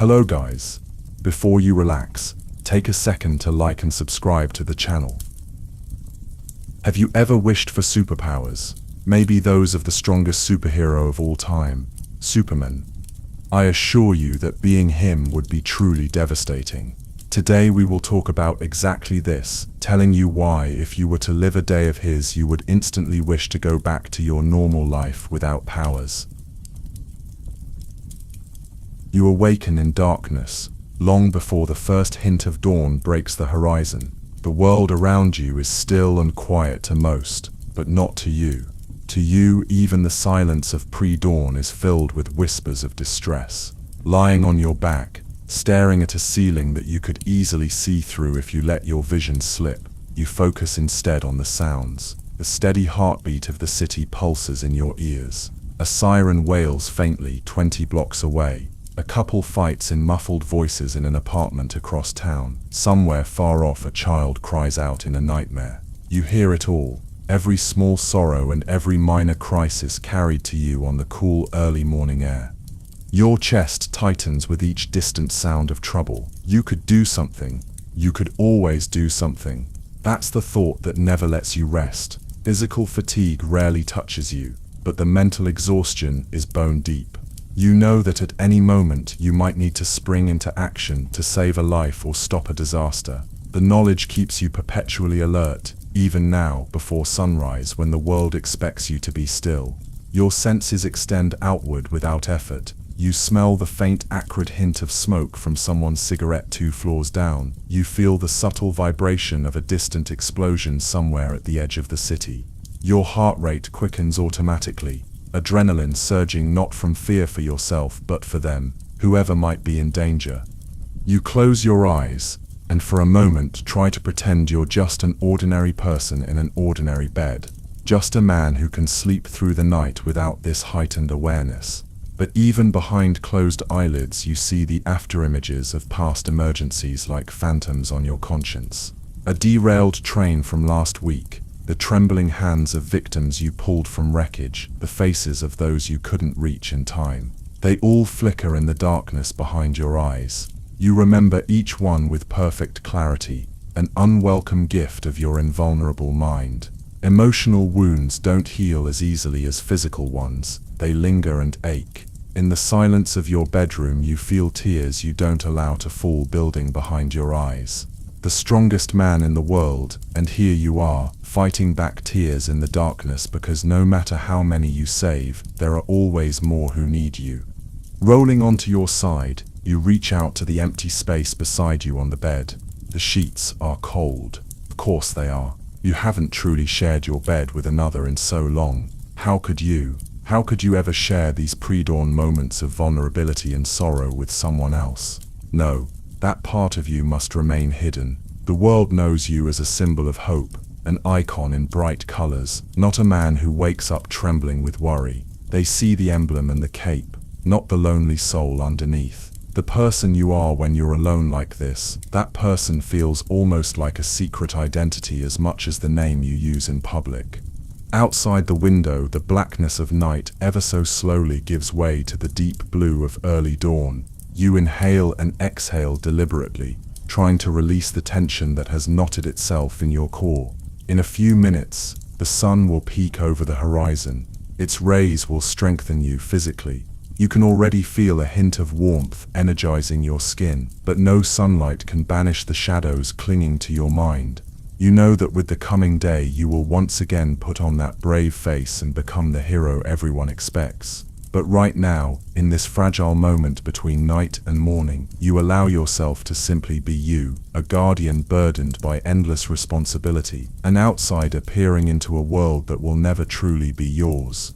Hello guys. Before you relax, take a second to like and subscribe to the channel. Have you ever wished for superpowers? Maybe those of the strongest superhero of all time, Superman. I assure you that being him would be truly devastating. Today we will talk about exactly this, telling you why if you were to live a day of his you would instantly wish to go back to your normal life without powers. You awaken in darkness, long before the first hint of dawn breaks the horizon. The world around you is still and quiet to most, but not to you. To you, even the silence of pre-dawn is filled with whispers of distress. Lying on your back, staring at a ceiling that you could easily see through if you let your vision slip, you focus instead on the sounds. The steady heartbeat of the city pulses in your ears. A siren wails faintly 20 blocks away. A couple fights in muffled voices in an apartment across town. Somewhere far off a child cries out in a nightmare. You hear it all, every small sorrow and every minor crisis carried to you on the cool early morning air. Your chest tightens with each distant sound of trouble. You could do something. You could always do something. That's the thought that never lets you rest. Physical fatigue rarely touches you, but the mental exhaustion is bone deep. You know that at any moment you might need to spring into action to save a life or stop a disaster. The knowledge keeps you perpetually alert, even now before sunrise when the world expects you to be still. Your senses extend outward without effort. You smell the faint acrid hint of smoke from someone's cigarette 2 floors down. You feel the subtle vibration of a distant explosion somewhere at the edge of the city. Your heart rate quickens automatically, adrenaline surging not from fear for yourself but for them, whoever might be in danger. You close your eyes, and for a moment try to pretend you're just an ordinary person in an ordinary bed. Just a man who can sleep through the night without this heightened awareness. But even behind closed eyelids you see the afterimages of past emergencies like phantoms on your conscience. A derailed train from last week, the trembling hands of victims you pulled from wreckage, the faces of those you couldn't reach in time. They all flicker in the darkness behind your eyes. You remember each one with perfect clarity, an unwelcome gift of your invulnerable mind. Emotional wounds don't heal as easily as physical ones. They linger and ache. In the silence of your bedroom you feel tears you don't allow to fall building behind your eyes. The strongest man in the world, and here you are, fighting back tears in the darkness because no matter how many you save, there are always more who need you. Rolling onto your side, you reach out to the empty space beside you on the bed. The sheets are cold. Of course they are. You haven't truly shared your bed with another in so long. How could you? How could you ever share these pre-dawn moments of vulnerability and sorrow with someone else? No, that part of you must remain hidden. The world knows you as a symbol of hope, an icon in bright colors, not a man who wakes up trembling with worry. They see the emblem and the cape, not the lonely soul underneath. The person you are when you're alone like this, that person feels almost like a secret identity as much as the name you use in public. Outside the window, the blackness of night ever so slowly gives way to the deep blue of early dawn. You inhale and exhale deliberately, trying to release the tension that has knotted itself in your core. In a few minutes, the sun will peek over the horizon. Its rays will strengthen you physically. You can already feel a hint of warmth energizing your skin, but no sunlight can banish the shadows clinging to your mind. You know that with the coming day you will once again put on that brave face and become the hero everyone expects. But right now, in this fragile moment between night and morning, you allow yourself to simply be you, a guardian burdened by endless responsibility, an outsider peering into a world that will never truly be yours.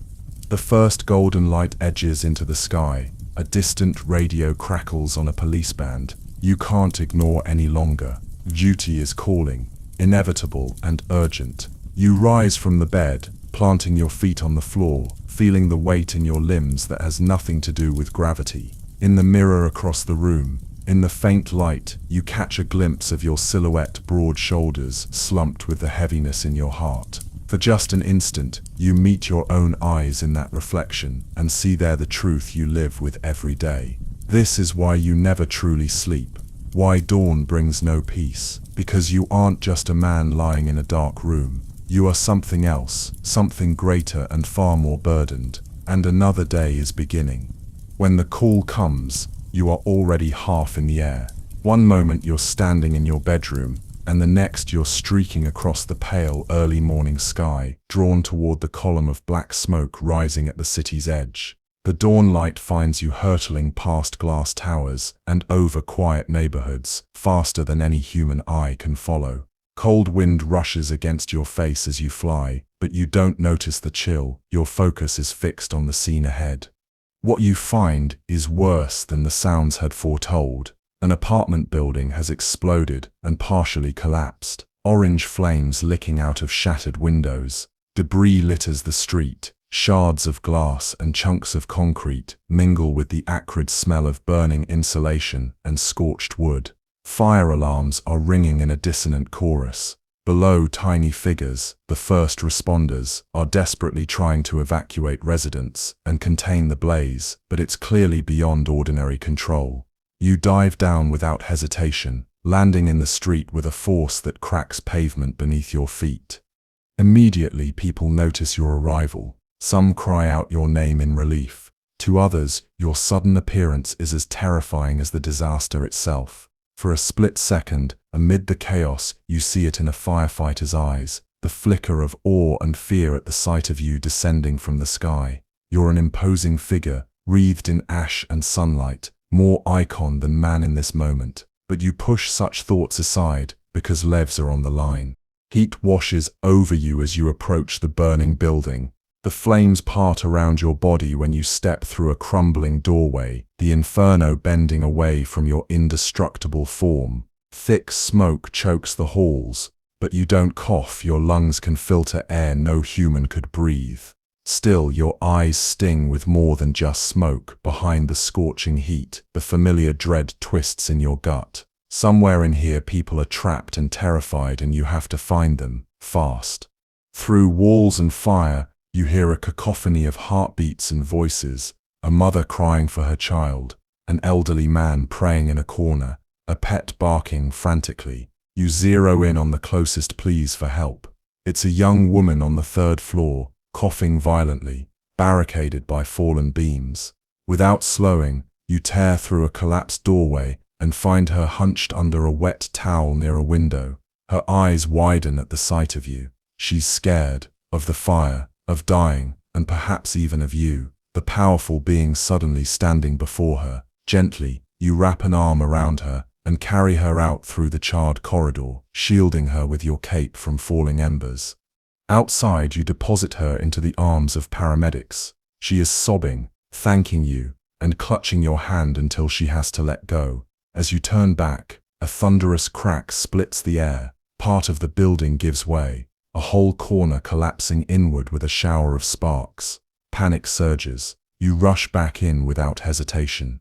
The first golden light edges into the sky. A distant radio crackles on a police band. You can't ignore any longer. Duty is calling. Inevitable and urgent. You rise from the bed, planting your feet on the floor, feeling the weight in your limbs that has nothing to do with gravity. In the mirror across the room, in the faint light, you catch a glimpse of your silhouette, broad shoulders slumped with the heaviness in your heart. For just an instant, you meet your own eyes in that reflection and see there the truth you live with every day. This is why you never truly sleep. Why dawn brings no peace. Because you aren't just a man lying in a dark room. You are something else, something greater and far more burdened. And another day is beginning. When the call comes, you are already half in the air. One moment you're standing in your bedroom, and the next you're streaking across the pale early morning sky, drawn toward the column of black smoke rising at the city's edge. The dawn light finds you hurtling past glass towers and over quiet neighborhoods, faster than any human eye can follow. Cold wind rushes against your face as you fly, but you don't notice the chill. Your focus is fixed on the scene ahead. What you find is worse than the sounds had foretold. An apartment building has exploded and partially collapsed. Orange flames licking out of shattered windows. Debris litters the street. Shards of glass and chunks of concrete mingle with the acrid smell of burning insulation and scorched wood. Fire alarms are ringing in a dissonant chorus. Below, tiny figures, the first responders, are desperately trying to evacuate residents and contain the blaze, but it's clearly beyond ordinary control. You dive down without hesitation, landing in the street with a force that cracks pavement beneath your feet. Immediately, people notice your arrival. Some cry out your name in relief. To others, your sudden appearance is as terrifying as the disaster itself. For a split second, amid the chaos, you see it in a firefighter's eyes, the flicker of awe and fear at the sight of you descending from the sky. You're an imposing figure, wreathed in ash and sunlight, more icon than man in this moment. But you push such thoughts aside, because lives are on the line. Heat washes over you as you approach the burning building. The flames part around your body when you step through a crumbling doorway, the inferno bending away from your indestructible form. Thick smoke chokes the halls, but you don't cough. Your lungs can filter air no human could breathe. Still, your eyes sting with more than just smoke. Behind the scorching heat, the familiar dread twists in your gut. Somewhere in here people are trapped and terrified, and you have to find them, fast. Through walls and fire, you hear a cacophony of heartbeats and voices, a mother crying for her child, an elderly man praying in a corner, a pet barking frantically. You zero in on the closest pleas for help. It's a young woman on the third floor, coughing violently, barricaded by fallen beams. Without slowing, you tear through a collapsed doorway and find her hunched under a wet towel near a window. Her eyes widen at the sight of you. She's scared, of the fire, of dying, and perhaps even of you, the powerful being suddenly standing before her. Gently, you wrap an arm around her and carry her out through the charred corridor, shielding her with your cape from falling embers. Outside, you deposit her into the arms of paramedics. She is sobbing, thanking you, and clutching your hand until she has to let go. As you turn back, a thunderous crack splits the air. Part of the building gives way, a whole corner collapsing inward with a shower of sparks. Panic surges. You rush back in without hesitation.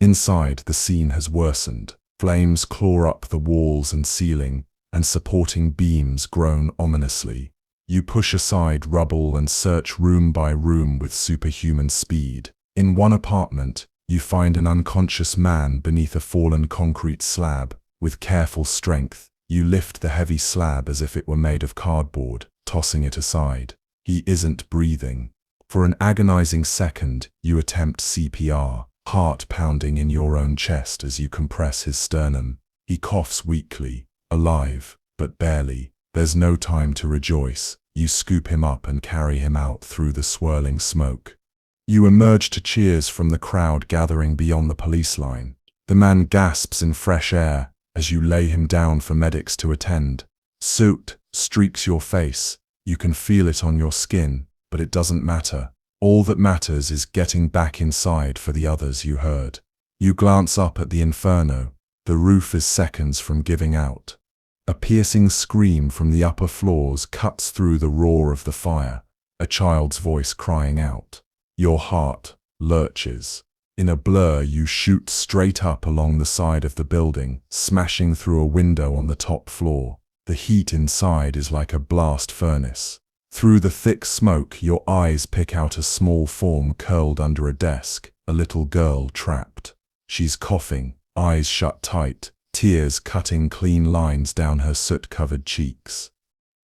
Inside, the scene has worsened. Flames claw up the walls and ceiling, and supporting beams groan ominously. You push aside rubble and search room by room with superhuman speed. In one apartment, you find an unconscious man beneath a fallen concrete slab. With careful strength, you lift the heavy slab as if it were made of cardboard, tossing it aside. He isn't breathing. For an agonizing second, you attempt CPR, heart pounding in your own chest as you compress his sternum. He coughs weakly, alive, but barely. There's no time to rejoice. You scoop him up and carry him out through the swirling smoke. You emerge to cheers from the crowd gathering beyond the police line. The man gasps in fresh air as you lay him down for medics to attend. Soot streaks your face. You can feel it on your skin, but it doesn't matter. All that matters is getting back inside for the others you heard. You glance up at the inferno. The roof is seconds from giving out. A piercing scream from the upper floors cuts through the roar of the fire, a child's voice crying out. Your heart lurches. In a blur, you shoot straight up along the side of the building, smashing through a window on the top floor. The heat inside is like a blast furnace. Through the thick smoke, your eyes pick out a small form curled under a desk, a little girl trapped. She's coughing, eyes shut tight, tears cutting clean lines down her soot-covered cheeks.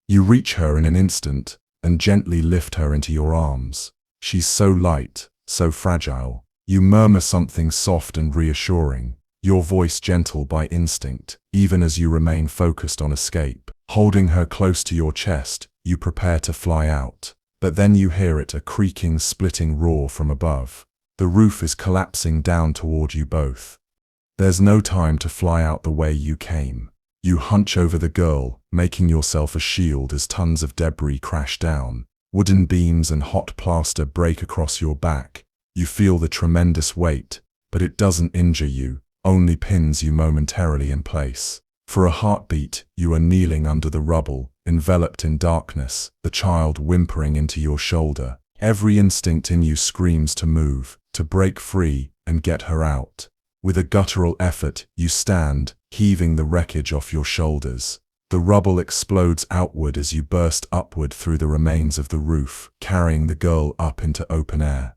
You reach her in an instant and gently lift her into your arms. She's so light, so fragile. You murmur something soft and reassuring, your voice gentle by instinct, even as you remain focused on escape. Holding her close to your chest, you prepare to fly out. But then you hear it, a creaking, splitting roar from above. The roof is collapsing down toward you both. There's no time to fly out the way you came. You hunch over the girl, making yourself a shield as tons of debris crash down. Wooden beams and hot plaster break across your back. You feel the tremendous weight, but it doesn't injure you, only pins you momentarily in place. For a heartbeat, you are kneeling under the rubble, enveloped in darkness, the child whimpering into your shoulder. Every instinct in you screams to move, to break free and get her out. With a guttural effort, you stand, heaving the wreckage off your shoulders. The rubble explodes outward as you burst upward through the remains of the roof, carrying the girl up into open air.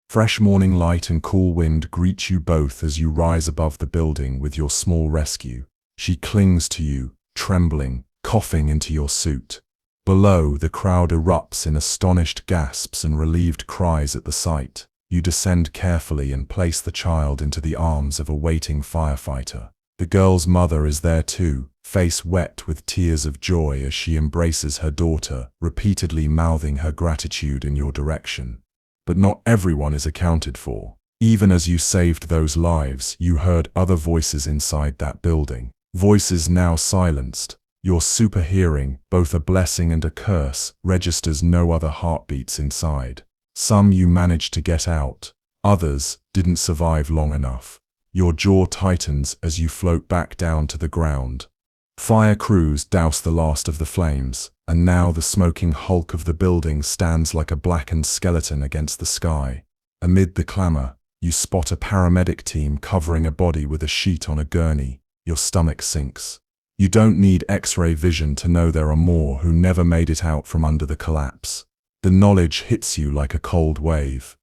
Fresh morning light and cool wind greet you both as you rise above the building with your small rescue. She clings to you, trembling, coughing into your suit. Below, the crowd erupts in astonished gasps and relieved cries at the sight. You descend carefully and place the child into the arms of a waiting firefighter. The girl's mother is there too, face wet with tears of joy as she embraces her daughter, repeatedly mouthing her gratitude in your direction. But not everyone is accounted for. Even as you saved those lives, you heard other voices inside that building. Voices now silenced. Your super hearing, both a blessing and a curse, registers no other heartbeats inside. Some you managed to get out, others didn't survive long enough. Your jaw tightens as you float back down to the ground. Fire crews douse the last of the flames, and now the smoking hulk of the building stands like a blackened skeleton against the sky. Amid the clamor, you spot a paramedic team covering a body with a sheet on a gurney. Your stomach sinks. You don't need X-ray vision to know there are more who never made it out from under the collapse. The knowledge hits you like a cold wave.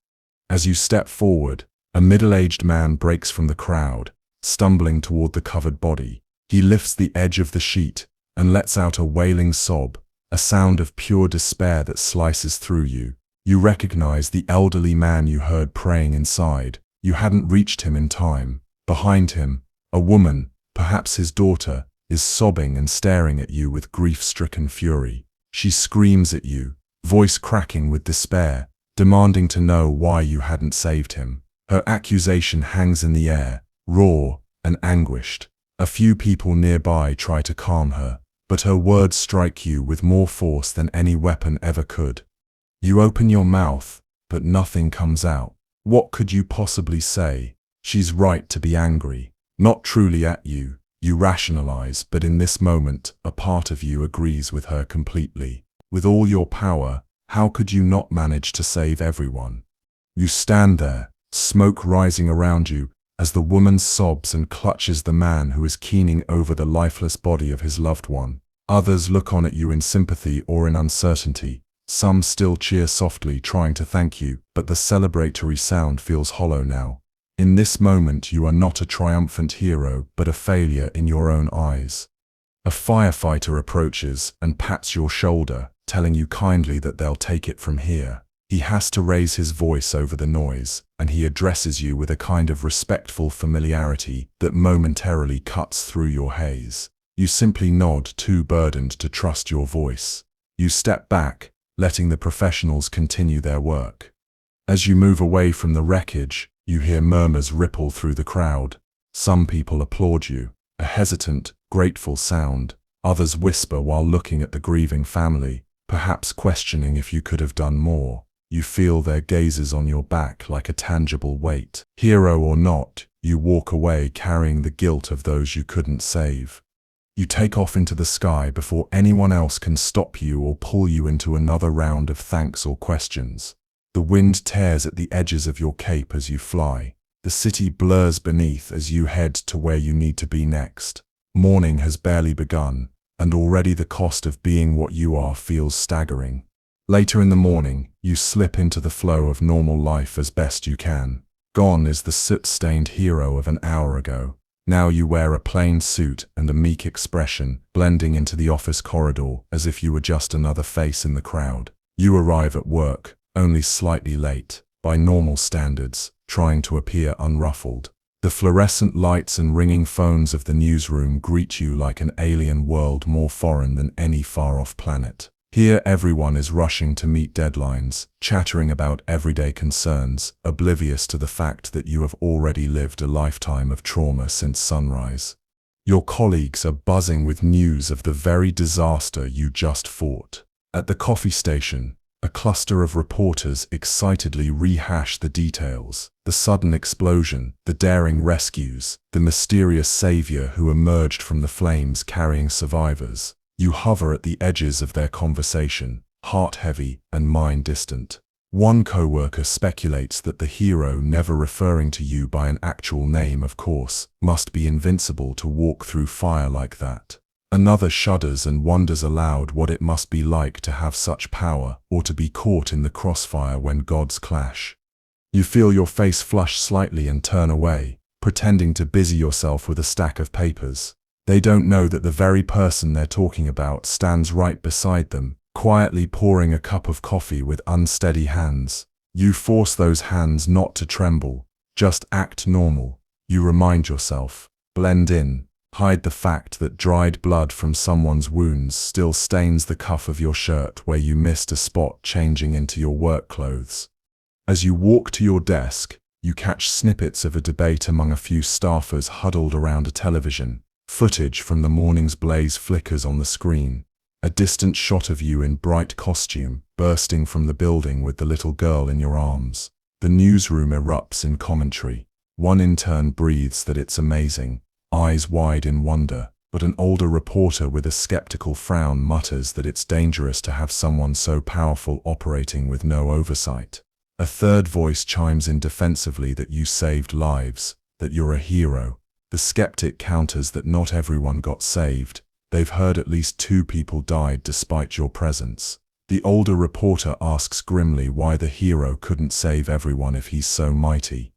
As you step forward, a middle-aged man breaks from the crowd, stumbling toward the covered body. He lifts the edge of the sheet and lets out a wailing sob, a sound of pure despair that slices through you. You recognize the elderly man you heard praying inside. You hadn't reached him in time. Behind him, a woman, perhaps his daughter, is sobbing and staring at you with grief-stricken fury. She screams at you, voice cracking with despair, demanding to know why you hadn't saved him. Her accusation hangs in the air, raw and anguished. A few people nearby try to calm her, but her words strike you with more force than any weapon ever could. You open your mouth, but nothing comes out. What could you possibly say? She's right to be angry. Not truly at you, you rationalize, but in this moment, a part of you agrees with her completely. With all your power, how could you not manage to save everyone? You stand there, smoke rising around you, as the woman sobs and clutches the man who is keening over the lifeless body of his loved one. Others look on at you in sympathy or in uncertainty. Some still cheer softly, trying to thank you, but the celebratory sound feels hollow now. In this moment, you are not a triumphant hero, but a failure in your own eyes. A firefighter approaches and pats your shoulder, telling you kindly that they'll take it from here. He has to raise his voice over the noise, and he addresses you with a kind of respectful familiarity that momentarily cuts through your haze. You simply nod, too burdened to trust your voice. You step back, letting the professionals continue their work. As you move away from the wreckage, you hear murmurs ripple through the crowd. Some people applaud you, a hesitant, grateful sound. Others whisper while looking at the grieving family, perhaps questioning if you could have done more. You feel their gazes on your back like a tangible weight. Hero or not, you walk away carrying the guilt of those you couldn't save. You take off into the sky before anyone else can stop you or pull you into another round of thanks or questions. The wind tears at the edges of your cape as you fly. The city blurs beneath as you head to where you need to be next. Morning has barely begun, and already the cost of being what you are feels staggering. Later in the morning, you slip into the flow of normal life as best you can. Gone is the soot-stained hero of an hour ago. Now you wear a plain suit and a meek expression, blending into the office corridor as if you were just another face in the crowd. You arrive at work, only slightly late, by normal standards, trying to appear unruffled. The fluorescent lights and ringing phones of the newsroom greet you like an alien world more foreign than any far-off planet. Here everyone is rushing to meet deadlines, chattering about everyday concerns, oblivious to the fact that you have already lived a lifetime of trauma since sunrise. Your colleagues are buzzing with news of the very disaster you just fought. At the coffee station, a cluster of reporters excitedly rehash the details: the sudden explosion, the daring rescues, the mysterious savior who emerged from the flames carrying survivors. You hover at the edges of their conversation, heart-heavy and mind-distant. One coworker speculates that the hero, never referring to you by an actual name of course, must be invincible to walk through fire like that. Another shudders and wonders aloud what it must be like to have such power, or to be caught in the crossfire when gods clash. You feel your face flush slightly and turn away, pretending to busy yourself with a stack of papers. They don't know that the very person they're talking about stands right beside them, quietly pouring a cup of coffee with unsteady hands. You force those hands not to tremble, just act normal. You remind yourself, blend in, hide the fact that dried blood from someone's wounds still stains the cuff of your shirt where you missed a spot changing into your work clothes. As you walk to your desk, you catch snippets of a debate among a few staffers huddled around a television. Footage from the morning's blaze flickers on the screen. A distant shot of you in bright costume, bursting from the building with the little girl in your arms. The newsroom erupts in commentary. One intern breathes that it's amazing, eyes wide in wonder, but an older reporter with a skeptical frown mutters that it's dangerous to have someone so powerful operating with no oversight. A third voice chimes in defensively that you saved lives, that you're a hero. The skeptic counters that not everyone got saved. They've heard at least 2 people died despite your presence. The older reporter asks grimly why the hero couldn't save everyone if he's so mighty.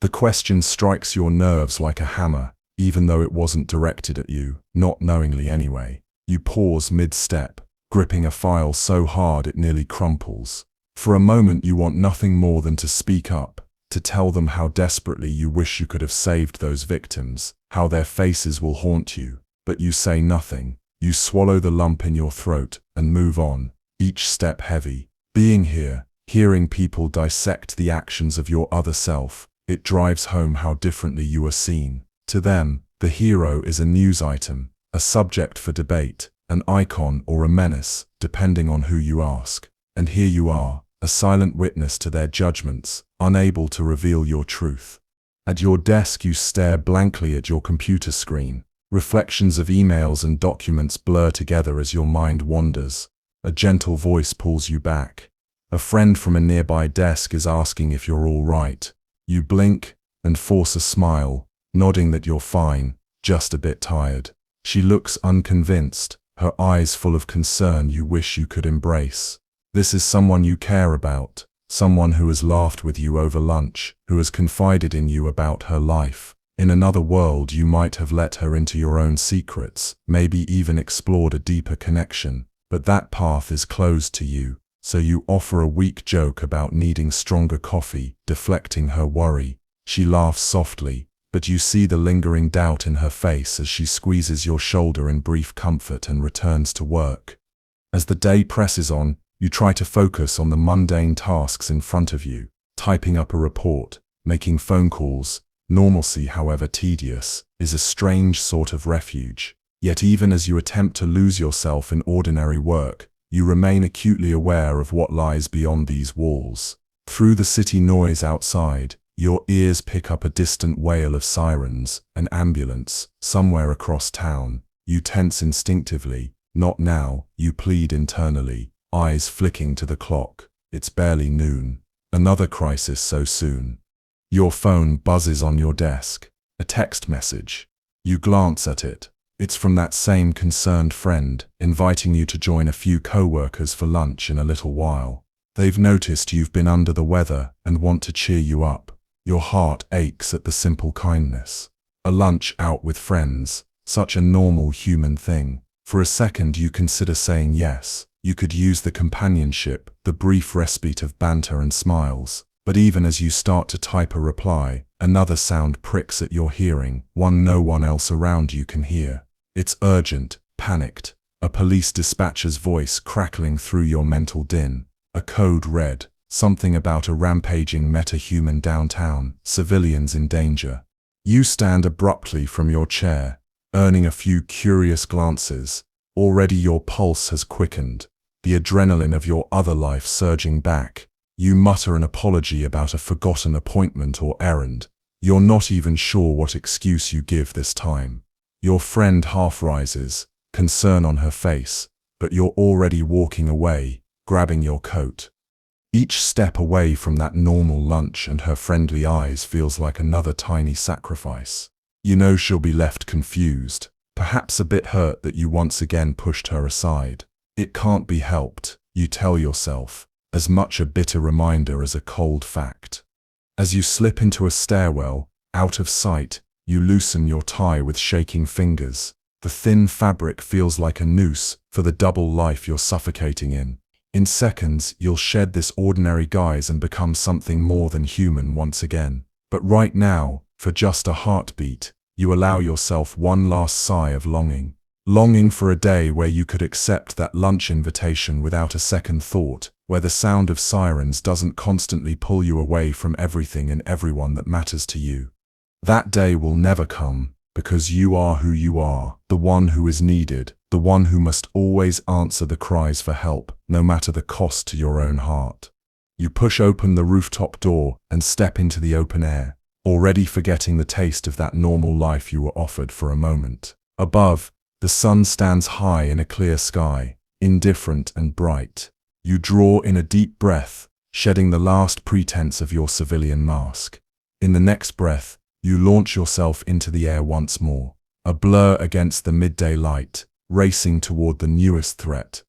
The question strikes your nerves like a hammer, even though it wasn't directed at you, not knowingly anyway. You pause mid-step, gripping a file so hard it nearly crumples. For a moment you want nothing more than to speak up, to tell them how desperately you wish you could have saved those victims, how their faces will haunt you, but you say nothing. You swallow the lump in your throat and move on, each step heavy. Being here, hearing people dissect the actions of your other self, it drives home how differently you are seen. To them, the hero is a news item, a subject for debate, an icon or a menace, depending on who you ask. And here you are, a silent witness to their judgments, unable to reveal your truth. At your desk you stare blankly at your computer screen. Reflections of emails and documents blur together as your mind wanders. A gentle voice pulls you back. A friend from a nearby desk is asking if you're all right. You blink and force a smile, nodding that you're fine, just a bit tired. She looks unconvinced, her eyes full of concern you wish you could embrace. This is someone you care about, someone who has laughed with you over lunch, who has confided in you about her life. In another world you might have let her into your own secrets, maybe even explored a deeper connection, but that path is closed to you, so you offer a weak joke about needing stronger coffee, deflecting her worry. She laughs softly, but you see the lingering doubt in her face as she squeezes your shoulder in brief comfort and returns to work. As the day presses on, you try to focus on the mundane tasks in front of you, typing up a report, making phone calls. Normalcy, however tedious, is a strange sort of refuge. Yet even as you attempt to lose yourself in ordinary work, you remain acutely aware of what lies beyond these walls. Through the city noise outside, your ears pick up a distant wail of sirens, an ambulance, somewhere across town. You tense instinctively. Not now, you plead internally, eyes flicking to the clock. It's barely noon. Another crisis so soon. Your phone buzzes on your desk. A text message. You glance at it. It's from that same concerned friend, inviting you to join a few co-workers for lunch in a little while. They've noticed you've been under the weather and want to cheer you up. Your heart aches at the simple kindness. A lunch out with friends, such a normal human thing. For a second you consider saying yes. You could use the companionship, the brief respite of banter and smiles. But even as you start to type a reply, another sound pricks at your hearing, one no one else around you can hear. It's urgent, panicked, a police dispatcher's voice crackling through your mental din. A code red, something about a rampaging metahuman downtown, civilians in danger. You stand abruptly from your chair, earning a few curious glances. Already your pulse has quickened, the adrenaline of your other life surging back. You mutter an apology about a forgotten appointment or errand. You're not even sure what excuse you give this time. Your friend half rises, concern on her face, but you're already walking away, grabbing your coat. Each step away from that normal lunch and her friendly eyes feels like another tiny sacrifice. You know she'll be left confused, perhaps a bit hurt that you once again pushed her aside. It can't be helped, you tell yourself, as much a bitter reminder as a cold fact. As you slip into a stairwell, out of sight, you loosen your tie with shaking fingers. The thin fabric feels like a noose for the double life you're suffocating in. In seconds, you'll shed this ordinary guise and become something more than human once again. But right now, for just a heartbeat, you allow yourself one last sigh of longing. Longing for a day where you could accept that lunch invitation without a second thought, where the sound of sirens doesn't constantly pull you away from everything and everyone that matters to you. That day will never come, because you are who you are, the one who is needed, the one who must always answer the cries for help, no matter the cost to your own heart. You push open the rooftop door and step into the open air, already forgetting the taste of that normal life you were offered for a moment. Above, the sun stands high in a clear sky, indifferent and bright. You draw in a deep breath, shedding the last pretense of your civilian mask. In the next breath, you launch yourself into the air once more, a blur against the midday light, racing toward the newest threat.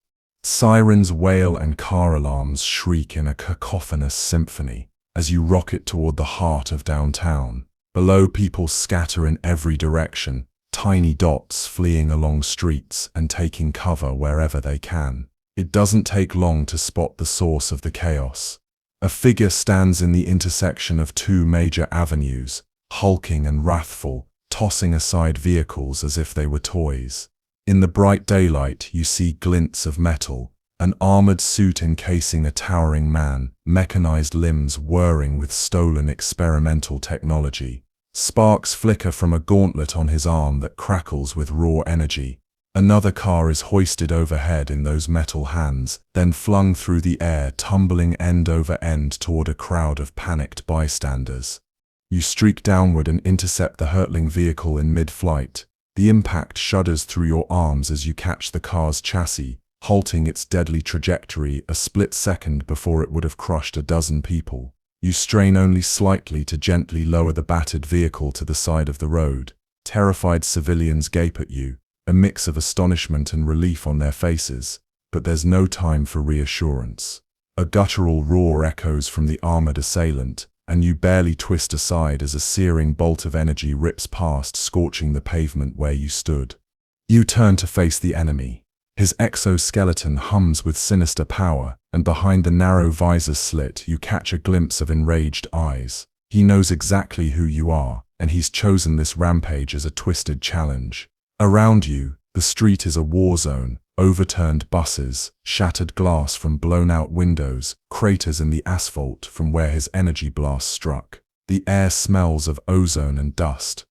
Sirens wail and car alarms shriek in a cacophonous symphony as you rocket toward the heart of downtown. Below, people scatter in every direction, tiny dots fleeing along streets and taking cover wherever they can. It doesn't take long to spot the source of the chaos. A figure stands in the intersection of two major avenues, hulking and wrathful, tossing aside vehicles as if they were toys. In the bright daylight, you see glints of metal, an armored suit encasing a towering man, mechanized limbs whirring with stolen experimental technology. Sparks flicker from a gauntlet on his arm that crackles with raw energy. Another car is hoisted overhead in those metal hands, then flung through the air, tumbling end over end toward a crowd of panicked bystanders. You streak downward and intercept the hurtling vehicle in mid-flight. The impact shudders through your arms as you catch the car's chassis, halting its deadly trajectory a split second before it would have crushed a dozen people. You strain only slightly to gently lower the battered vehicle to the side of the road. Terrified civilians gape at you, a mix of astonishment and relief on their faces, but there's no time for reassurance. A guttural roar echoes from the armored assailant, and you barely twist aside as a searing bolt of energy rips past, scorching the pavement where you stood. You turn to face the enemy. His exoskeleton hums with sinister power, and behind the narrow visor slit you catch a glimpse of enraged eyes. He knows exactly who you are, and he's chosen this rampage as a twisted challenge. Around you, the street is a war zone, overturned buses, shattered glass from blown-out windows, craters in the asphalt from where his energy blast struck. The air smells of ozone and dust.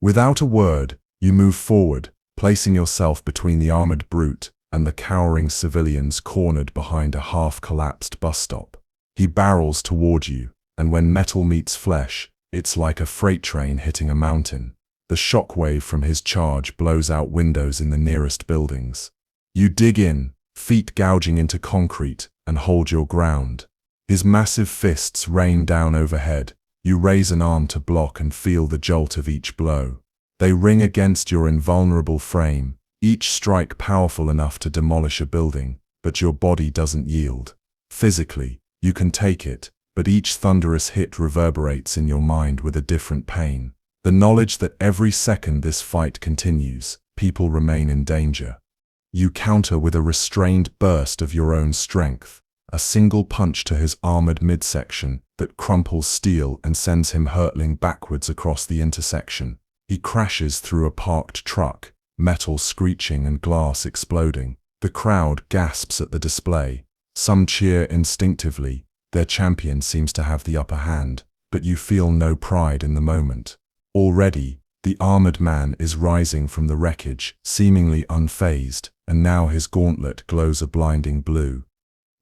Without a word, you move forward, placing yourself between the armored brute and the cowering civilians cornered behind a half-collapsed bus stop. He barrels toward you, and when metal meets flesh, it's like a freight train hitting a mountain. The shockwave from his charge blows out windows in the nearest buildings. You dig in, feet gouging into concrete, and hold your ground. His massive fists rain down overhead. You raise an arm to block and feel the jolt of each blow. They ring against your invulnerable frame, each strike powerful enough to demolish a building, but your body doesn't yield. Physically, you can take it, but each thunderous hit reverberates in your mind with a different pain. The knowledge that every second this fight continues, people remain in danger. You counter with a restrained burst of your own strength, a single punch to his armored midsection that crumples steel and sends him hurtling backwards across the intersection. He crashes through a parked truck, metal screeching and glass exploding. The crowd gasps at the display. Some cheer instinctively. Their champion seems to have the upper hand, but you feel no pride in the moment. Already, the armored man is rising from the wreckage, seemingly unfazed, and now his gauntlet glows a blinding blue.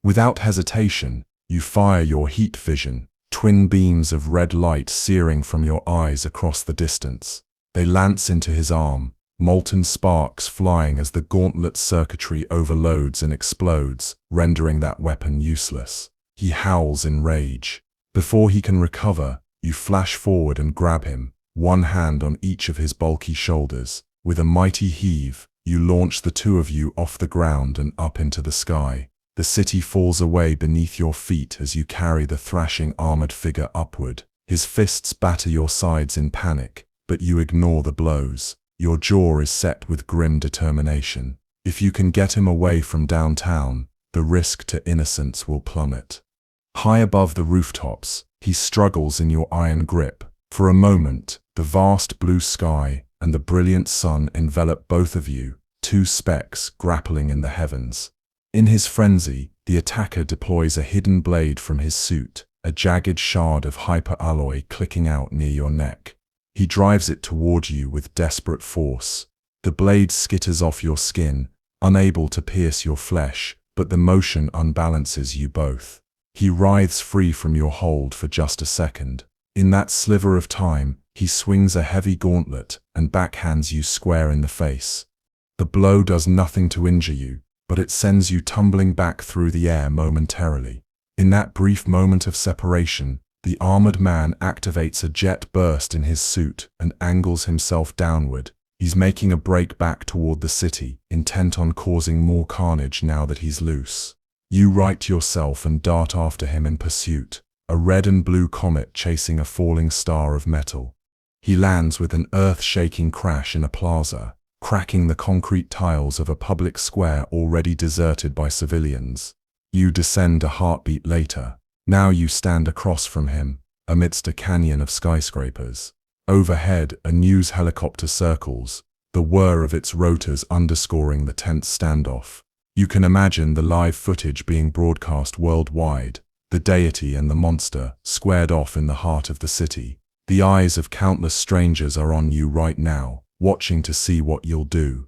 Without hesitation, you fire your heat vision, twin beams of red light searing from your eyes across the distance. They lance into his arm, molten sparks flying as the gauntlet's circuitry overloads and explodes, rendering that weapon useless. He howls in rage. Before he can recover, you flash forward and grab him, one hand on each of his bulky shoulders. With a mighty heave, you launch the two of you off the ground and up into the sky. The city falls away beneath your feet as you carry the thrashing armored figure upward. His fists batter your sides in panic, but you ignore the blows. Your jaw is set with grim determination. If you can get him away from downtown, the risk to innocence will plummet. High above the rooftops, he struggles in your iron grip. For a moment, the vast blue sky and the brilliant sun envelop both of you, two specks grappling in the heavens. In his frenzy, the attacker deploys a hidden blade from his suit, a jagged shard of hyperalloy clicking out near your neck. He drives it toward you with desperate force. The blade skitters off your skin, unable to pierce your flesh, but the motion unbalances you both. He writhes free from your hold for just a second. In that sliver of time, he swings a heavy gauntlet and backhands you square in the face. The blow does nothing to injure you, but it sends you tumbling back through the air momentarily. In that brief moment of separation, the armored man activates a jet burst in his suit and angles himself downward. He's making a break back toward the city, intent on causing more carnage now that he's loose. You right yourself and dart after him in pursuit, a red and blue comet chasing a falling star of metal. He lands with an earth-shaking crash in a plaza, cracking the concrete tiles of a public square already deserted by civilians. You descend a heartbeat later. Now you stand across from him, amidst a canyon of skyscrapers. Overhead, a news helicopter circles, the whir of its rotors underscoring the tense standoff. You can imagine the live footage being broadcast worldwide, the deity and the monster squared off in the heart of the city. The eyes of countless strangers are on you right now, watching to see what you'll do.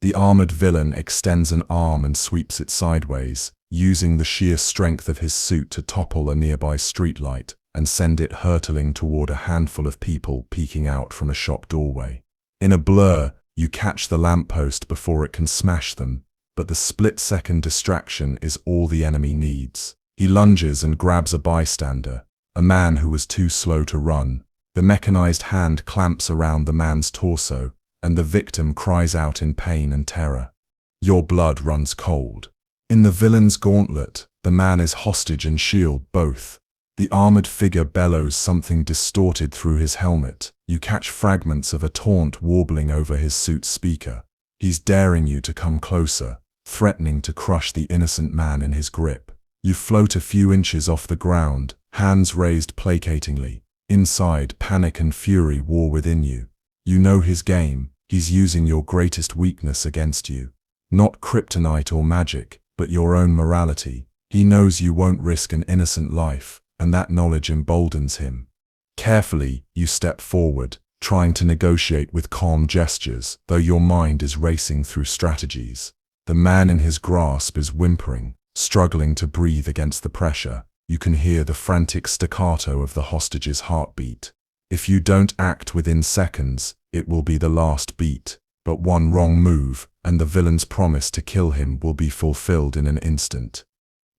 The armored villain extends an arm and sweeps it sideways, using the sheer strength of his suit to topple a nearby streetlight and send it hurtling toward a handful of people peeking out from a shop doorway. In a blur, you catch the lamppost before it can smash them, but the split-second distraction is all the enemy needs. He lunges and grabs a bystander, a man who was too slow to run. The mechanized hand clamps around the man's torso, and the victim cries out in pain and terror. Your blood runs cold. In the villain's gauntlet, the man is hostage and shield both. The armored figure bellows something distorted through his helmet. You catch fragments of a taunt warbling over his suit's speaker. He's daring you to come closer, threatening to crush the innocent man in his grip. You float a few inches off the ground, hands raised placatingly. Inside, panic and fury war within you. You know his game. He's using your greatest weakness against you. Not kryptonite or magic, but your own morality. He knows you won't risk an innocent life, and that knowledge emboldens him. Carefully, you step forward, trying to negotiate with calm gestures, though your mind is racing through strategies. The man in his grasp is whimpering, struggling to breathe against the pressure. You can hear the frantic staccato of the hostage's heartbeat. If you don't act within seconds, it will be the last beat. But one wrong move, and the villain's promise to kill him will be fulfilled in an instant.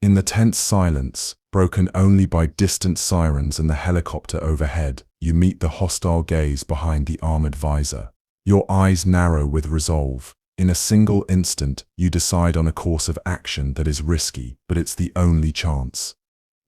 In the tense silence, broken only by distant sirens and the helicopter overhead, you meet the hostile gaze behind the armored visor. Your eyes narrow with resolve. In a single instant, you decide on a course of action that is risky, but it's the only chance.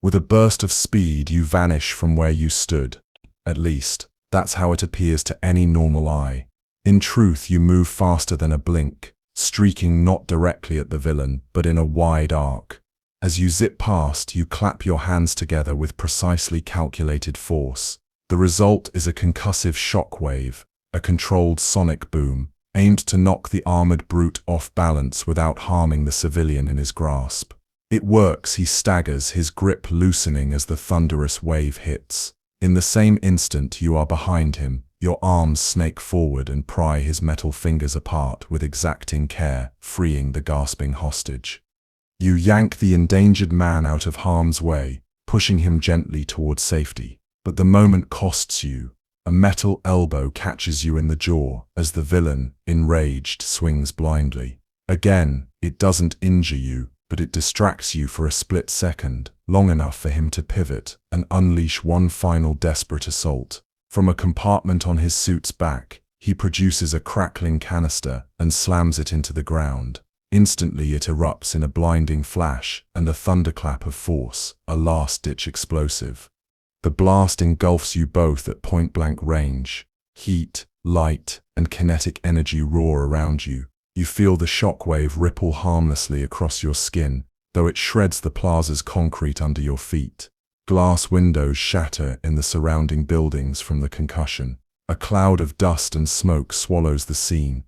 With a burst of speed, you vanish from where you stood. At least, that's how it appears to any normal eye. In truth, you move faster than a blink, streaking not directly at the villain, but in a wide arc. As you zip past, you clap your hands together with precisely calculated force. The result is a concussive shockwave, a controlled sonic boom, aimed to knock the armored brute off balance without harming the civilian in his grasp. It works. He staggers, his grip loosening as the thunderous wave hits. In the same instant, you are behind him. Your arms snake forward and pry his metal fingers apart with exacting care, freeing the gasping hostage. You yank the endangered man out of harm's way, pushing him gently toward safety. But the moment costs you. A metal elbow catches you in the jaw as the villain, enraged, swings blindly. Again, it doesn't injure you, but it distracts you for a split second, long enough for him to pivot and unleash one final desperate assault. From a compartment on his suit's back, he produces a crackling canister and slams it into the ground. Instantly it erupts in a blinding flash and a thunderclap of force, a last-ditch explosive. The blast engulfs you both at point-blank range. Heat, light, and kinetic energy roar around you. You feel the shockwave ripple harmlessly across your skin, though it shreds the plaza's concrete under your feet. Glass windows shatter in the surrounding buildings from the concussion. A cloud of dust and smoke swallows the scene.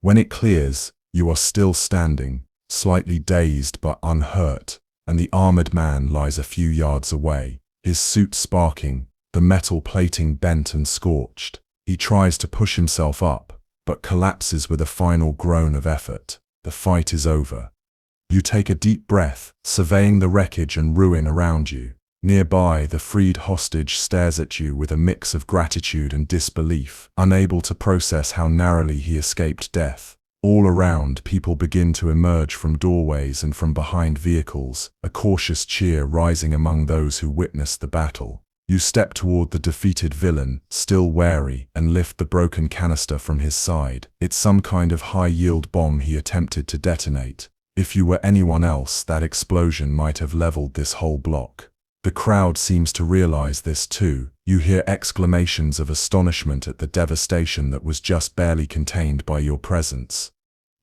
When it clears, you are still standing, slightly dazed but unhurt, and the armored man lies a few yards away, his suit sparking, the metal plating bent and scorched. He tries to push himself up, but collapses with a final groan of effort. The fight is over. You take a deep breath, surveying the wreckage and ruin around you. Nearby, the freed hostage stares at you with a mix of gratitude and disbelief, unable to process how narrowly he escaped death. All around, people begin to emerge from doorways and from behind vehicles, a cautious cheer rising among those who witnessed the battle. You step toward the defeated villain, still wary, and lift the broken canister from his side. It's some kind of high-yield bomb he attempted to detonate. If you were anyone else, that explosion might have leveled this whole block. The crowd seems to realize this too. You hear exclamations of astonishment at the devastation that was just barely contained by your presence.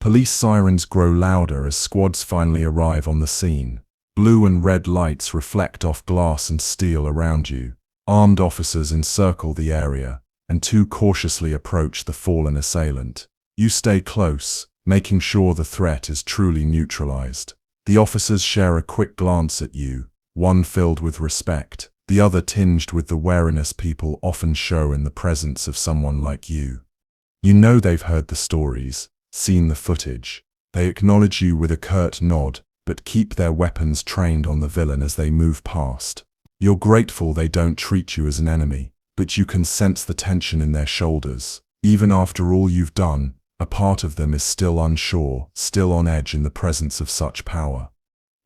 Police sirens grow louder as squads finally arrive on the scene. Blue and red lights reflect off glass and steel around you. Armed officers encircle the area, and two cautiously approach the fallen assailant. You stay close, making sure the threat is truly neutralized. The officers share a quick glance at you, one filled with respect, the other tinged with the wariness people often show in the presence of someone like you. You know they've heard the stories, seen the footage. They acknowledge you with a curt nod, but keep their weapons trained on the villain as they move past. You're grateful they don't treat you as an enemy, but you can sense the tension in their shoulders. Even after all you've done, a part of them is still unsure, still on edge in the presence of such power.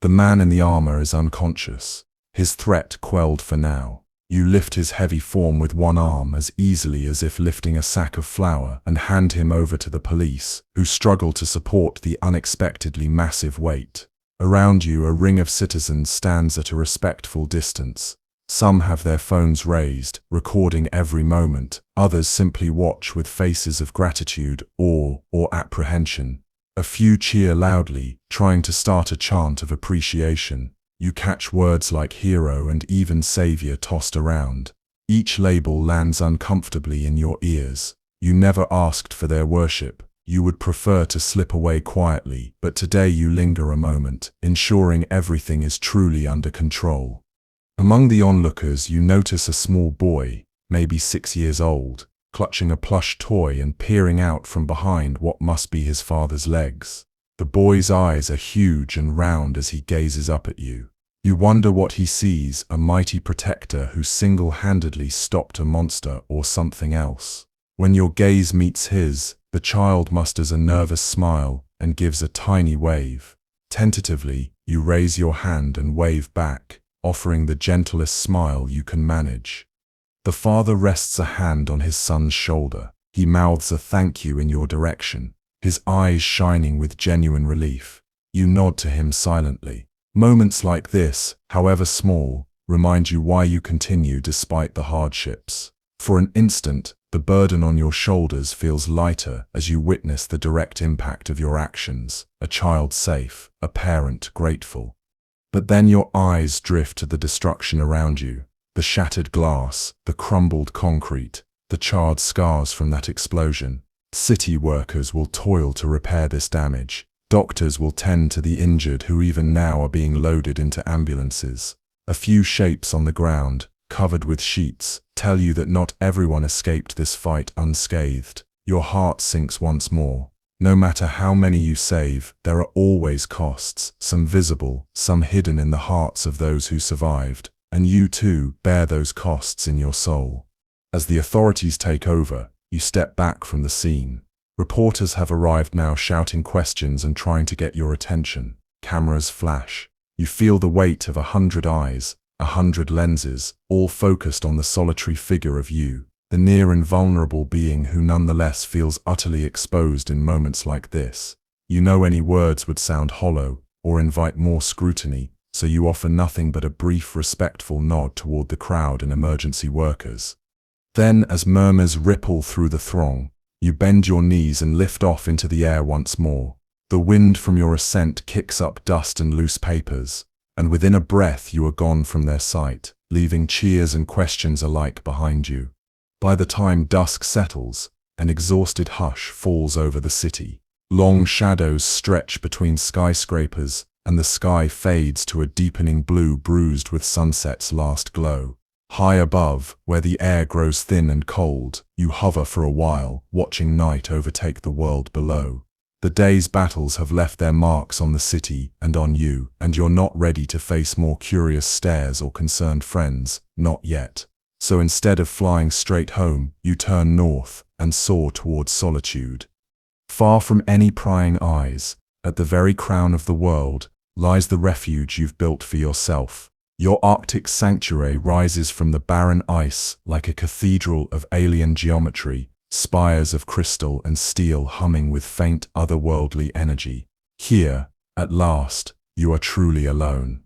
The man in the armor is unconscious, his threat quelled for now. You lift his heavy form with one arm as easily as if lifting a sack of flour and hand him over to the police, who struggle to support the unexpectedly massive weight. Around you, a ring of citizens stands at a respectful distance. Some have their phones raised, recording every moment. Others simply watch with faces of gratitude, awe, or apprehension. A few cheer loudly, trying to start a chant of appreciation. You catch words like hero and even savior tossed around. Each label lands uncomfortably in your ears. You never asked for their worship. You would prefer to slip away quietly, but today you linger a moment, ensuring everything is truly under control. Among the onlookers, you notice a small boy, maybe 6 years old, clutching a plush toy and peering out from behind what must be his father's legs. The boy's eyes are huge and round as he gazes up at you. You wonder what he sees, a mighty protector who single-handedly stopped a monster or something else. When your gaze meets his, the child musters a nervous smile and gives a tiny wave. Tentatively, you raise your hand and wave back, offering the gentlest smile you can manage. The father rests a hand on his son's shoulder. He mouths a thank you in your direction, his eyes shining with genuine relief. You nod to him silently. Moments like this, however small, remind you why you continue despite the hardships. For an instant, the burden on your shoulders feels lighter as you witness the direct impact of your actions, a child safe, a parent grateful. But then your eyes drift to the destruction around you, the shattered glass, the crumbled concrete, the charred scars from that explosion. City workers will toil to repair this damage. Doctors will tend to the injured who even now are being loaded into ambulances. A few shapes on the ground, covered with sheets, tell you that not everyone escaped this fight unscathed. Your heart sinks once more. No matter how many you save, there are always costs, some visible, some hidden in the hearts of those who survived, and you too bear those costs in your soul. As the authorities take over, you step back from the scene. Reporters have arrived now, shouting questions and trying to get your attention. Cameras flash. You feel the weight of 100 eyes, 100 lenses, all focused on the solitary figure of you, the near invulnerable being who nonetheless feels utterly exposed in moments like this. You know any words would sound hollow or invite more scrutiny, so you offer nothing but a brief, respectful nod toward the crowd and emergency workers. Then, as murmurs ripple through the throng, you bend your knees and lift off into the air once more. The wind from your ascent kicks up dust and loose papers, and within a breath you are gone from their sight, leaving cheers and questions alike behind you. By the time dusk settles, an exhausted hush falls over the city. Long shadows stretch between skyscrapers, and the sky fades to a deepening blue bruised with sunset's last glow. High above, where the air grows thin and cold, you hover for a while, watching night overtake the world below. The day's battles have left their marks on the city and on you, and you're not ready to face more curious stares or concerned friends, not yet. So instead of flying straight home, you turn north and soar towards solitude. Far from any prying eyes, at the very crown of the world, lies the refuge you've built for yourself. Your Arctic sanctuary rises from the barren ice like a cathedral of alien geometry, spires of crystal and steel humming with faint otherworldly energy. Here, at last, you are truly alone.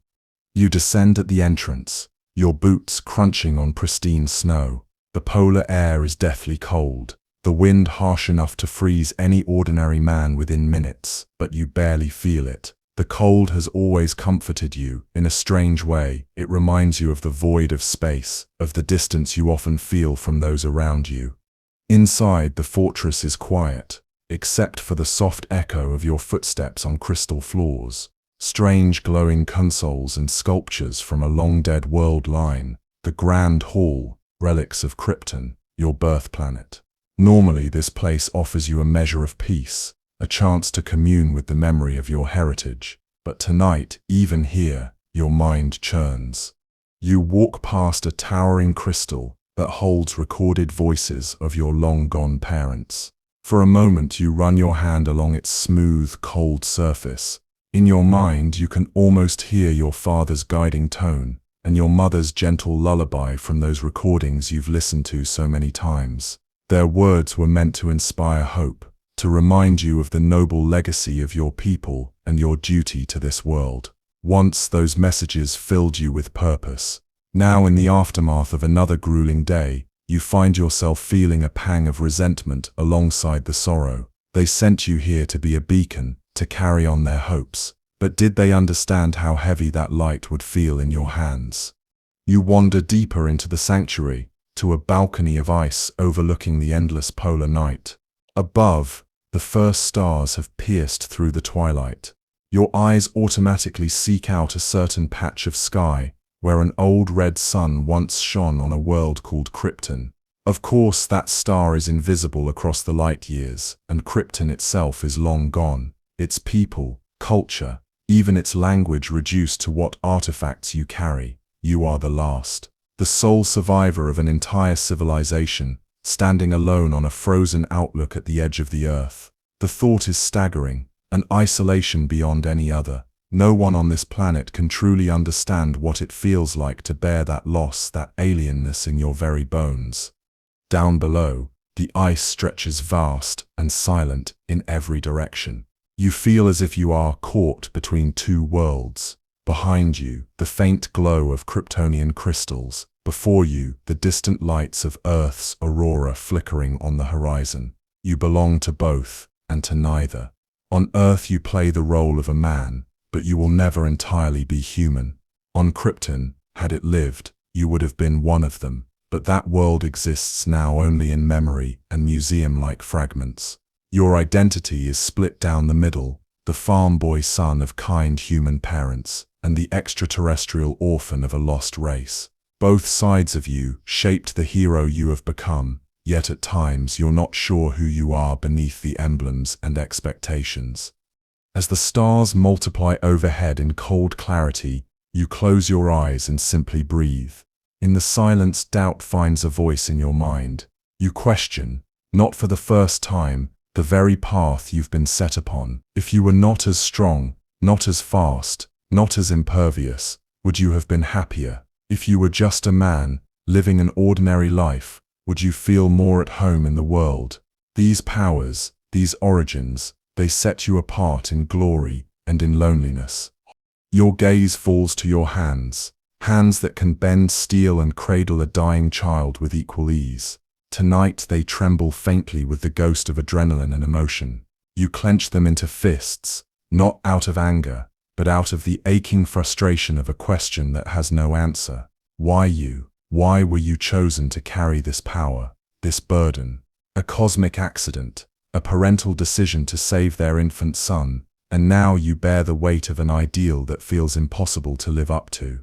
You descend at the entrance, your boots crunching on pristine snow. The polar air is deathly cold, the wind harsh enough to freeze any ordinary man within minutes, but you barely feel it. The cold has always comforted you. In a strange way, it reminds you of the void of space, of the distance you often feel from those around you. Inside, the fortress is quiet, except for the soft echo of your footsteps on crystal floors. Strange glowing consoles and sculptures from a long-dead world line. The Grand Hall, relics of Krypton, your birth planet. Normally, this place offers you a measure of peace, a chance to commune with the memory of your heritage. But tonight, even here, your mind churns. You walk past a towering crystal that holds recorded voices of your long-gone parents. For a moment, you run your hand along its smooth, cold surface. In your mind, you can almost hear your father's guiding tone and your mother's gentle lullaby from those recordings you've listened to so many times. Their words were meant to inspire hope, to remind you of the noble legacy of your people and your duty to this world. Once those messages filled you with purpose. Now, in the aftermath of another grueling day, you find yourself feeling a pang of resentment alongside the sorrow. They sent you here to be a beacon, to carry on their hopes. But did they understand how heavy that light would feel in your hands? You wander deeper into the sanctuary, to a balcony of ice overlooking the endless polar night. Above, the first stars have pierced through the twilight. Your eyes automatically seek out a certain patch of sky, where an old red sun once shone on a world called Krypton. Of course, that star is invisible across the light years, and Krypton itself is long gone. Its people, culture, even its language reduced to what artifacts you carry. You are the last, the sole survivor of an entire civilization, standing alone on a frozen outlook at the edge of the earth. The thought is staggering, an isolation beyond any other. No one on this planet can truly understand what it feels like to bear that loss, that alienness in your very bones. Down below, the ice stretches vast and silent in every direction. You feel as if you are caught between two worlds. Behind you, the faint glow of Kryptonian crystals. Before you, the distant lights of Earth's aurora flickering on the horizon. You belong to both, and to neither. On Earth you play the role of a man, but you will never entirely be human. On Krypton, had it lived, you would have been one of them, but that world exists now only in memory and museum-like fragments. Your identity is split down the middle, the farm boy son of kind human parents, and the extraterrestrial orphan of a lost race. Both sides of you shaped the hero you have become, yet at times you're not sure who you are beneath the emblems and expectations. As the stars multiply overhead in cold clarity, you close your eyes and simply breathe. In the silence, doubt finds a voice in your mind. You question, not for the first time, the very path you've been set upon. If you were not as strong, not as fast, not as impervious, would you have been happier? If you were just a man, living an ordinary life, would you feel more at home in the world? These powers, these origins, they set you apart in glory and in loneliness. Your gaze falls to your hands, hands that can bend steel and cradle a dying child with equal ease. Tonight they tremble faintly with the ghost of adrenaline and emotion. You clench them into fists, not out of anger, but out of the aching frustration of a question that has no answer. Why you? Why were you chosen to carry this power, this burden? A cosmic accident, a parental decision to save their infant son, and now you bear the weight of an ideal that feels impossible to live up to.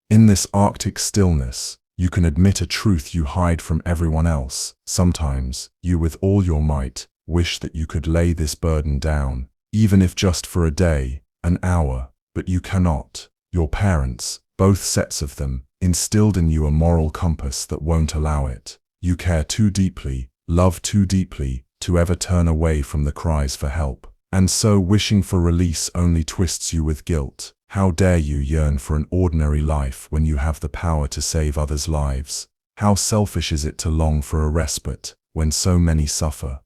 In this Arctic stillness, you can admit a truth you hide from everyone else. Sometimes, you with all your might, wish that you could lay this burden down, even if just for a day, an hour, but you cannot. Your parents, both sets of them, instilled in you a moral compass that won't allow it. You care too deeply, love too deeply, to ever turn away from the cries for help. And so wishing for release only twists you with guilt. How dare you yearn for an ordinary life when you have the power to save others' lives? How selfish is it to long for a respite when so many suffer?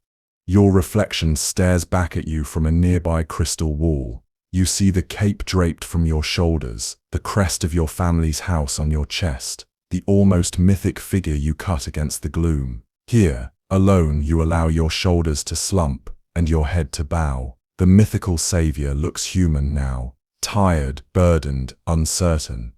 Your reflection stares back at you from a nearby crystal wall. You see the cape draped from your shoulders, the crest of your family's house on your chest, the almost mythic figure you cut against the gloom. Here, alone, you allow your shoulders to slump and your head to bow. The mythical savior looks human now, tired, burdened, uncertain.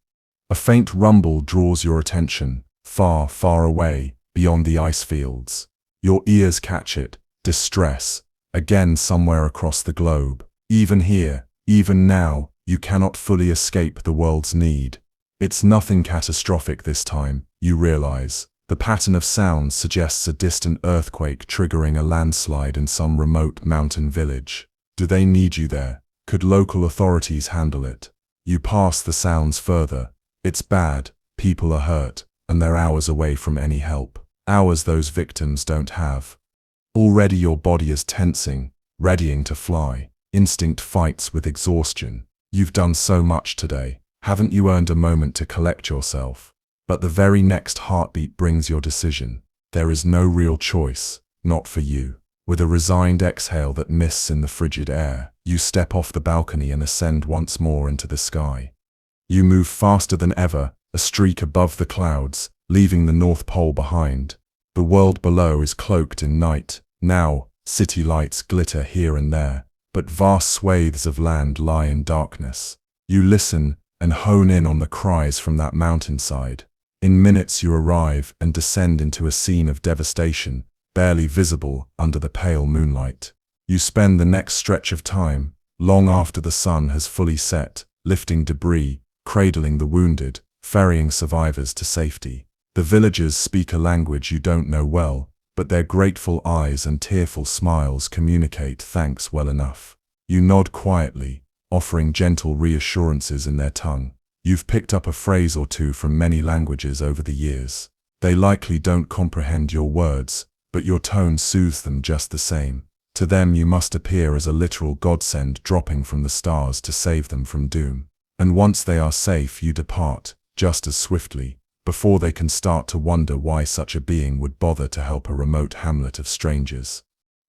A faint rumble draws your attention, far, far away, beyond the ice fields. Your ears catch it, distress, again somewhere across the globe. Even here, even now, you cannot fully escape the world's need. It's nothing catastrophic this time, you realize. The pattern of sound suggests a distant earthquake triggering a landslide in some remote mountain village. Do they need you there? Could local authorities handle it? You pass the sounds further. It's bad, people are hurt, and they're hours away from any help. Hours those victims don't have. Already your body is tensing, readying to fly. Instinct fights with exhaustion. You've done so much today. Haven't you earned a moment to collect yourself? But the very next heartbeat brings your decision. There is no real choice, not for you. With a resigned exhale that mists in the frigid air, you step off the balcony and ascend once more into the sky. You move faster than ever, a streak above the clouds, leaving the North Pole behind. The world below is cloaked in night. Now, city lights glitter here and there, but vast swathes of land lie in darkness. You listen and hone in on the cries from that mountainside. In minutes you arrive and descend into a scene of devastation, barely visible under the pale moonlight. You spend the next stretch of time, long after the sun has fully set, lifting debris, cradling the wounded, ferrying survivors to safety. The villagers speak a language you don't know well, but their grateful eyes and tearful smiles communicate thanks well enough. You nod quietly, offering gentle reassurances in their tongue. You've picked up a phrase or two from many languages over the years. They likely don't comprehend your words, but your tone soothes them just the same. To them you must appear as a literal godsend dropping from the stars to save them from doom. And once they are safe, you depart, just as swiftly, before they can start to wonder why such a being would bother to help a remote hamlet of strangers.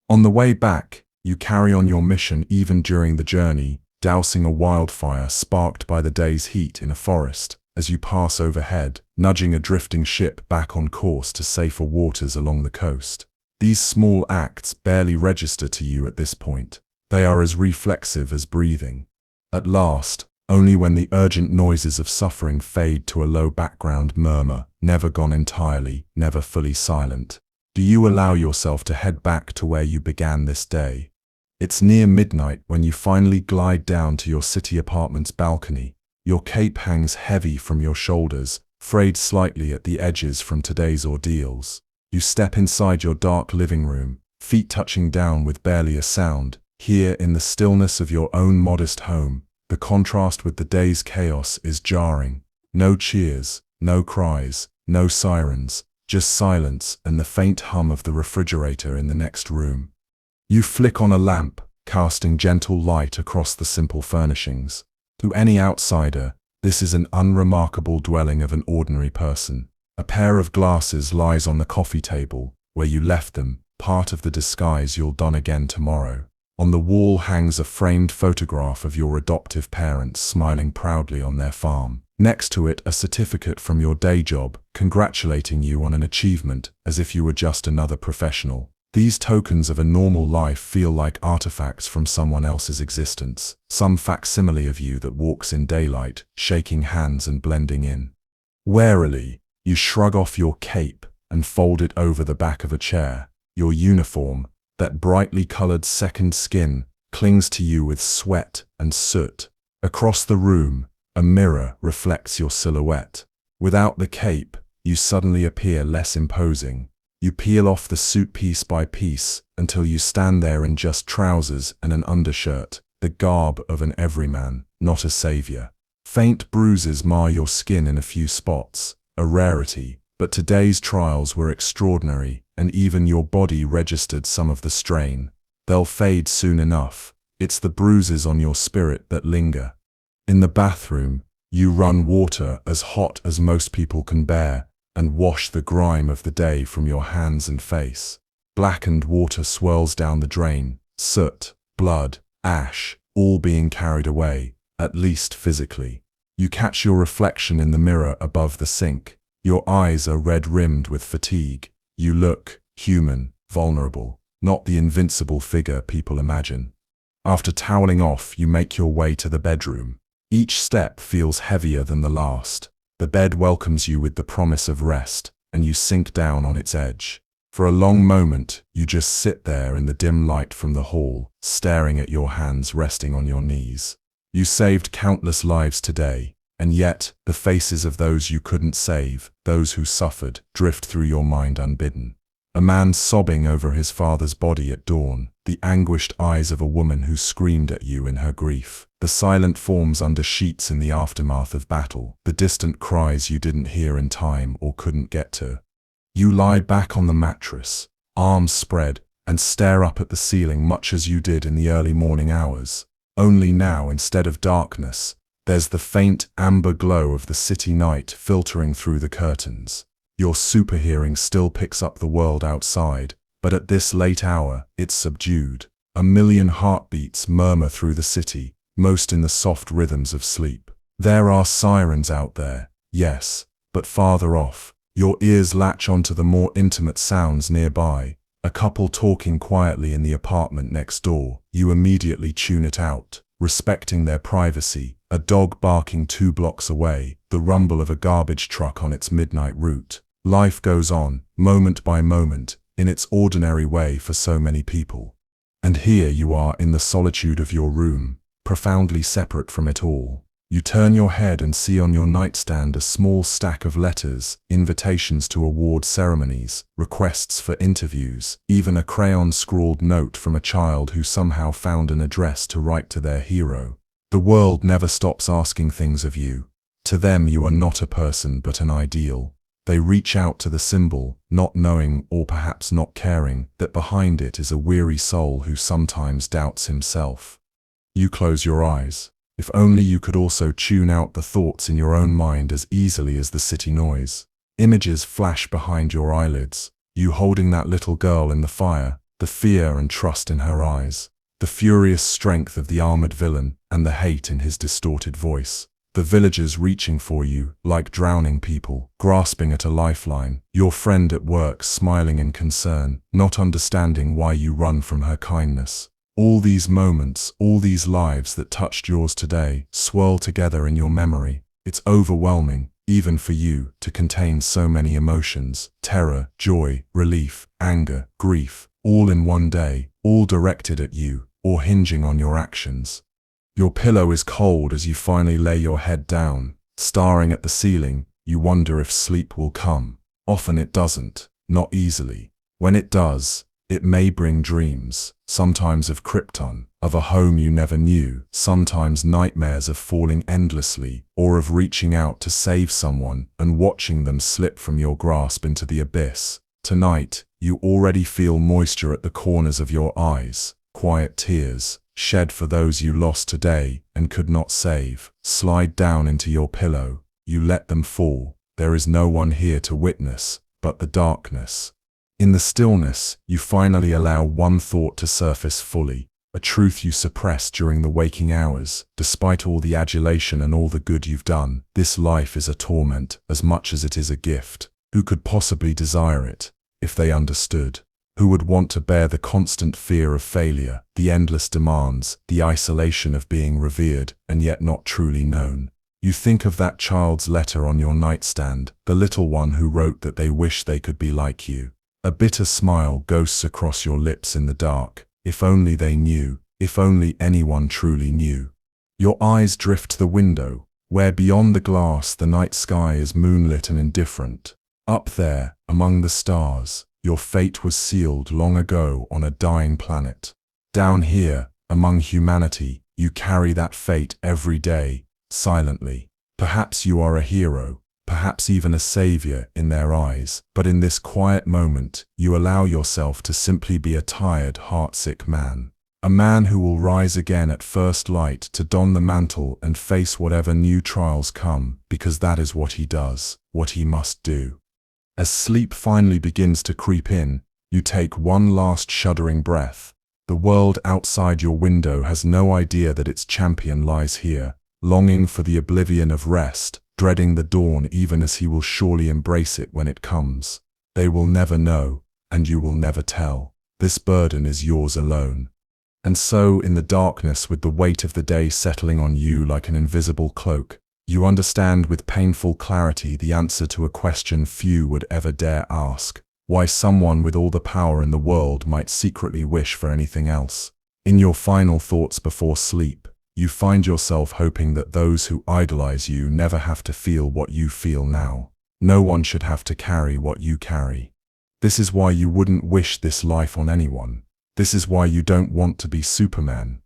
On the way back, you carry on your mission even during the journey, dousing a wildfire sparked by the day's heat in a forest, as you pass overhead, nudging a drifting ship back on course to safer waters along the coast. These small acts barely register to you at this point. They are as reflexive as breathing. At last, only when the urgent noises of suffering fade to a low background murmur, never gone entirely, never fully silent, do you allow yourself to head back to where you began this day. It's near midnight when you finally glide down to your city apartment's balcony. Your cape hangs heavy from your shoulders, frayed slightly at the edges from today's ordeals. You step inside your dark living room, feet touching down with barely a sound. Here in the stillness of your own modest home, the contrast with the day's chaos is jarring. No cheers, no cries, no sirens, just silence and the faint hum of the refrigerator in the next room. You flick on a lamp, casting gentle light across the simple furnishings. To any outsider, this is an unremarkable dwelling of an ordinary person. A pair of glasses lies on the coffee table, where you left them, part of the disguise you'll don again tomorrow. On the wall hangs a framed photograph of your adoptive parents smiling proudly on their farm. Next to it, a certificate from your day job, congratulating you on an achievement, as if you were just another professional. These tokens of a normal life feel like artifacts from someone else's existence, some facsimile of you that walks in daylight, shaking hands and blending in. Warily, you shrug off your cape and fold it over the back of a chair. Your uniform, that brightly colored second skin, clings to you with sweat and soot. Across the room, a mirror reflects your silhouette. Without the cape, you suddenly appear less imposing. You peel off the suit piece by piece until you stand there in just trousers and an undershirt, the garb of an everyman, not a savior. Faint bruises mar your skin in a few spots, a rarity, but today's trials were extraordinary, and even your body registered some of the strain. They'll fade soon enough. It's the bruises on your spirit that linger. In the bathroom, you run water as hot as most people can bear, and wash the grime of the day from your hands and face. Blackened water swirls down the drain, soot, blood, ash, all being carried away, at least physically. You catch your reflection in the mirror above the sink. Your eyes are red-rimmed with fatigue. You look human, vulnerable, not the invincible figure people imagine. After toweling off, you make your way to the bedroom. Each step feels heavier than the last. The bed welcomes you with the promise of rest, and you sink down on its edge. For a long moment, you just sit there in the dim light from the hall, staring at your hands resting on your knees. You saved countless lives today, and yet the faces of those you couldn't save, those who suffered, drift through your mind unbidden. A man sobbing over his father's body at dawn, the anguished eyes of a woman who screamed at you in her grief, the silent forms under sheets in the aftermath of battle, the distant cries you didn't hear in time or couldn't get to. You lie back on the mattress, arms spread, and stare up at the ceiling much as you did in the early morning hours. Only now, instead of darkness, there's the faint amber glow of the city night filtering through the curtains. Your super hearing still picks up the world outside, but at this late hour, it's subdued. A million heartbeats murmur through the city, most in the soft rhythms of sleep. There are sirens out there, yes, but farther off. Your ears latch onto the more intimate sounds nearby. A couple talking quietly in the apartment next door. You immediately tune it out, respecting their privacy. A dog barking 2 blocks away, the rumble of a garbage truck on its midnight route. Life goes on, moment by moment, in its ordinary way for so many people. And here you are in the solitude of your room, profoundly separate from it all. You turn your head and see on your nightstand a small stack of letters, invitations to award ceremonies, requests for interviews, even a crayon-scrawled note from a child who somehow found an address to write to their hero. The world never stops asking things of you. To them you are not a person but an ideal. They reach out to the symbol, not knowing, or perhaps not caring, that behind it is a weary soul who sometimes doubts himself. You close your eyes. If only you could also tune out the thoughts in your own mind as easily as the city noise. Images flash behind your eyelids, you holding that little girl in the fire, the fear and trust in her eyes. The furious strength of the armored villain and the hate in his distorted voice. The villagers reaching for you, like drowning people, grasping at a lifeline. Your friend at work smiling in concern, not understanding why you run from her kindness. All these moments, all these lives that touched yours today, swirl together in your memory. It's overwhelming, even for you, to contain so many emotions: terror, joy, relief, anger, grief, all in one day, all directed at you, or hinging on your actions. Your pillow is cold as you finally lay your head down. Staring at the ceiling, you wonder if sleep will come. Often it doesn't, not easily. When it does, it may bring dreams, sometimes of Krypton, of a home you never knew, sometimes nightmares of falling endlessly, or of reaching out to save someone and watching them slip from your grasp into the abyss. Tonight, you already feel moisture at the corners of your eyes, quiet tears, shed for those you lost today and could not save, slide down into your pillow. You let them fall. There is no one here to witness, but the darkness. In the stillness, you finally allow one thought to surface fully, a truth you suppressed during the waking hours. Despite all the adulation and all the good you've done, this life is a torment as much as it is a gift. Who could possibly desire it, if they understood? Who would want to bear the constant fear of failure, the endless demands, the isolation of being revered and yet not truly known? You think of that child's letter on your nightstand, the little one who wrote that they wish they could be like you. A bitter smile ghosts across your lips in the dark. If only they knew, if only anyone truly knew. Your eyes drift to the window, where beyond the glass the night sky is moonlit and indifferent. Up there, among the stars, your fate was sealed long ago on a dying planet. Down here, among humanity, you carry that fate every day, silently. Perhaps you are a hero, perhaps even a savior in their eyes, but in this quiet moment, you allow yourself to simply be a tired, heartsick man. A man who will rise again at first light to don the mantle and face whatever new trials come, because that is what he does, what he must do. As sleep finally begins to creep in, you take one last shuddering breath. The world outside your window has no idea that its champion lies here, longing for the oblivion of rest, dreading the dawn even as he will surely embrace it when it comes. They will never know, and you will never tell. This burden is yours alone. And so, in the darkness, with the weight of the day settling on you like an invisible cloak, you understand with painful clarity the answer to a question few would ever dare ask: why someone with all the power in the world might secretly wish for anything else. In your final thoughts before sleep, you find yourself hoping that those who idolize you never have to feel what you feel now. No one should have to carry what you carry. This is why you wouldn't wish this life on anyone. This is why you don't want to be Superman.